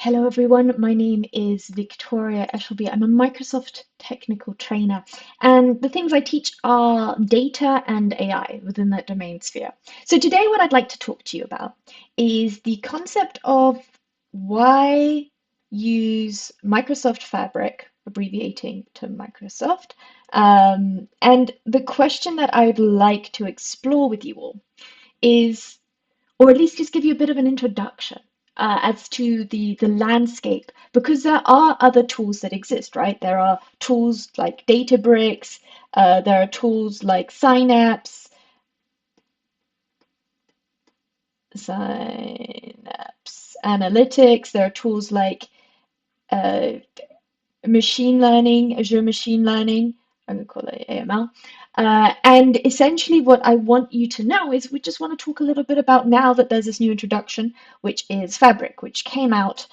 Hello everyone, my name is Victoria Eshelby. I'm a Microsoft technical trainer, and the things I teach are data and AI within that domain sphere. So today what I'd like to talk to you about is the concept of why use Microsoft Fabric, abbreviating to Microsoft, and the question that I'd like to explore with you all is, or at least just give you a bit of an introduction as to the landscape, because there are other tools that exist, right? There are tools like Databricks, there are tools like Synapse Analytics, there are tools like uh, machine learning, Azure machine learning. I'm going to call it AML. And essentially, what I want you to know is we just want to talk a little bit about now that there's this new introduction, which is Fabric, which came out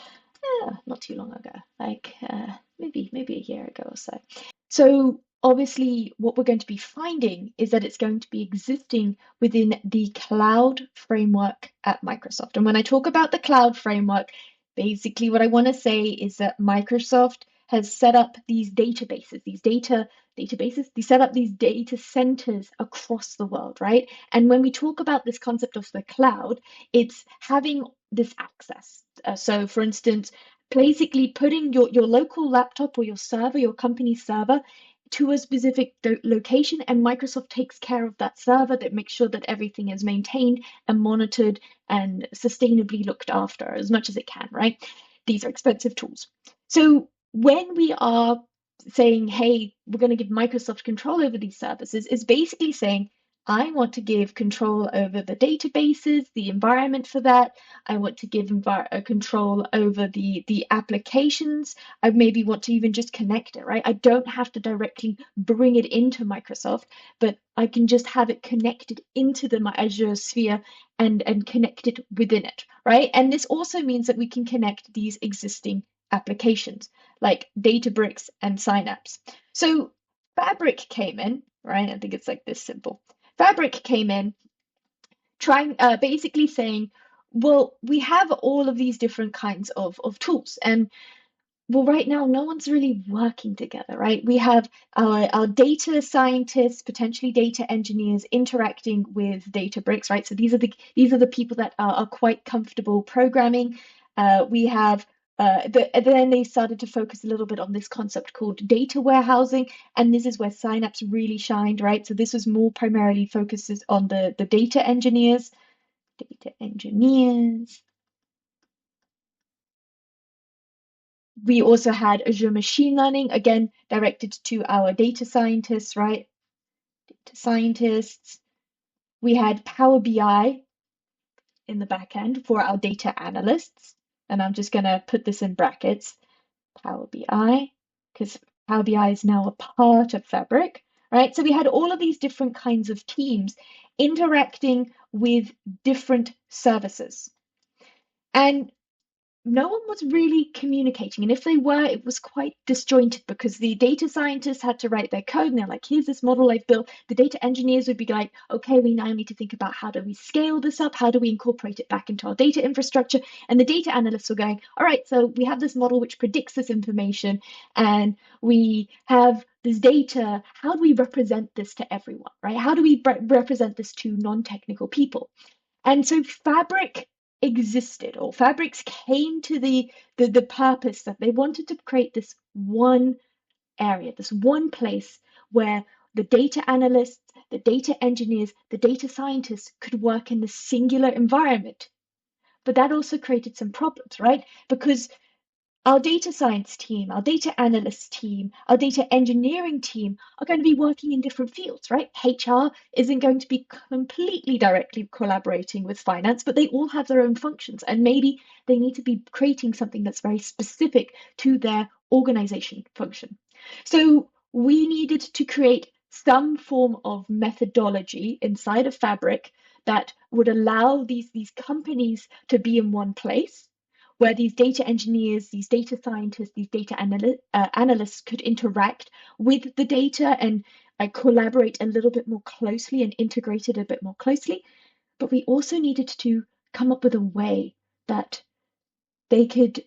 not too long ago, like maybe a year ago or so. So obviously, what we're going to be finding is that it's going to be existing within the cloud framework at Microsoft. And when I talk about the cloud framework, basically what I want to say is that Microsoft has set up these databases, they set up these data centers across the world, right? And when we talk about this concept of the cloud, it's having this access. So for instance, basically putting your local laptop or your server, your company server, to a specific location, and Microsoft takes care of that server, that makes sure that everything is maintained and monitored and sustainably looked after as much as it can, right? These are expensive tools. So when we are saying, hey, we're going to give Microsoft control over these services, is basically saying, I want to give control over the databases, the environment for that. I want to give control over the applications. I maybe want to even just connect it, right? I don't have to directly bring it into Microsoft, but I can just have it connected into the Azure sphere and connect it within it, right? And this also means that we can connect these existing applications like Databricks and Synapse. So Fabric came in, right? I think it's like this simple. Fabric came in trying basically saying, well, we have all of these different kinds of tools, and well, right now no one's really working together, right? We have our data scientists, potentially data engineers, interacting with Databricks, right? So these are the people that are quite comfortable programming. We have then they started to focus a little bit on this concept called data warehousing, and this is where Synapse really shined, right? So this was more primarily focuses on the data engineers. Data engineers. We also had Azure Machine Learning, again, directed to our data scientists, right? Data scientists. We had Power BI in the back end for our data analysts. And I'm just going to put this in brackets, Power BI, because Power BI is now a part of Fabric, right? So we had all of these different kinds of teams interacting with different services. And no one was really communicating. And if they were, it was quite disjointed because the data scientists had to write their code and they're like, here's this model I've built. The data engineers would be like, okay, we now need to think about how do we scale this up? How do we incorporate it back into our data infrastructure? And the data analysts were going, all right, so we have this model which predicts this information and we have this data. How do we represent this to everyone, right? How do we represent this to non-technical people? And so Fabric existed, or Fabrics came to the purpose that they wanted to create this one area, this one place where the data analysts, the data engineers, the data scientists could work in this singular environment. But that also created some problems, right? Because our data science team, our data analyst team, our data engineering team are going to be working in different fields, right? HR isn't going to be completely directly collaborating with finance, but they all have their own functions, and maybe they need to be creating something that's very specific to their organization function. So we needed to create some form of methodology inside of Fabric that would allow these companies to be in one place where these data engineers, these data scientists, these data analysts could interact with the data and collaborate a little bit more closely and integrate it a bit more closely. But we also needed to come up with a way that they could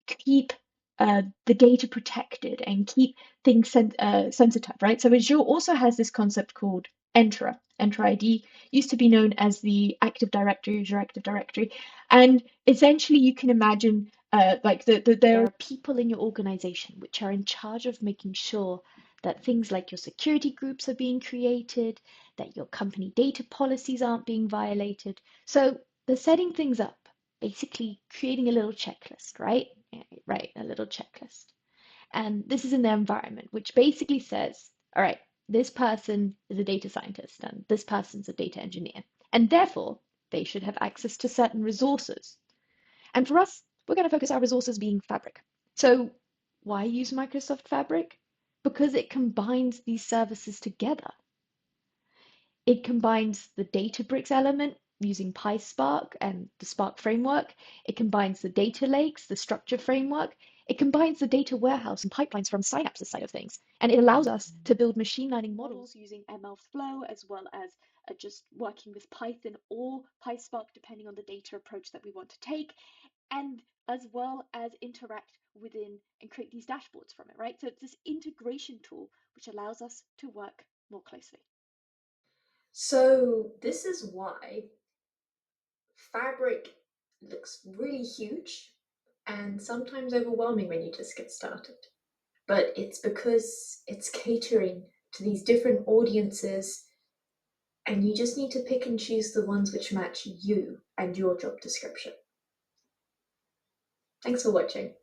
keep the data protected and keep things sensitive, right? So Azure also has this concept called Entra. Entra ID used to be known as the Active Directory, Azure Active Directory, and essentially you can imagine like there are people in your organization which are in charge of making sure that things like your security groups are being created, that your company data policies aren't being violated. So they're setting things up, basically creating a little checklist, right? Yeah, right, a little checklist. And this is in their environment, which basically says, all right, this person is a data scientist and this person's a data engineer. And therefore, they should have access to certain resources. And for us, we're going to focus our resources being Fabric. So why use Microsoft Fabric? Because it combines these services together. It combines the Databricks element using PySpark and the Spark framework. It combines the data lakes, the structure framework. It combines the data warehouse and pipelines from Synapse's side of things. And it allows us to build machine learning models using MLflow, as well as just working with Python or PySpark, depending on the data approach that we want to take, and as well as interact within and create these dashboards from it, right? So it's this integration tool which allows us to work more closely. So this is why Fabric looks really huge and sometimes overwhelming when you just get started. But it's because it's catering to these different audiences, and you just need to pick and choose the ones which match you and your job description. Thanks for watching.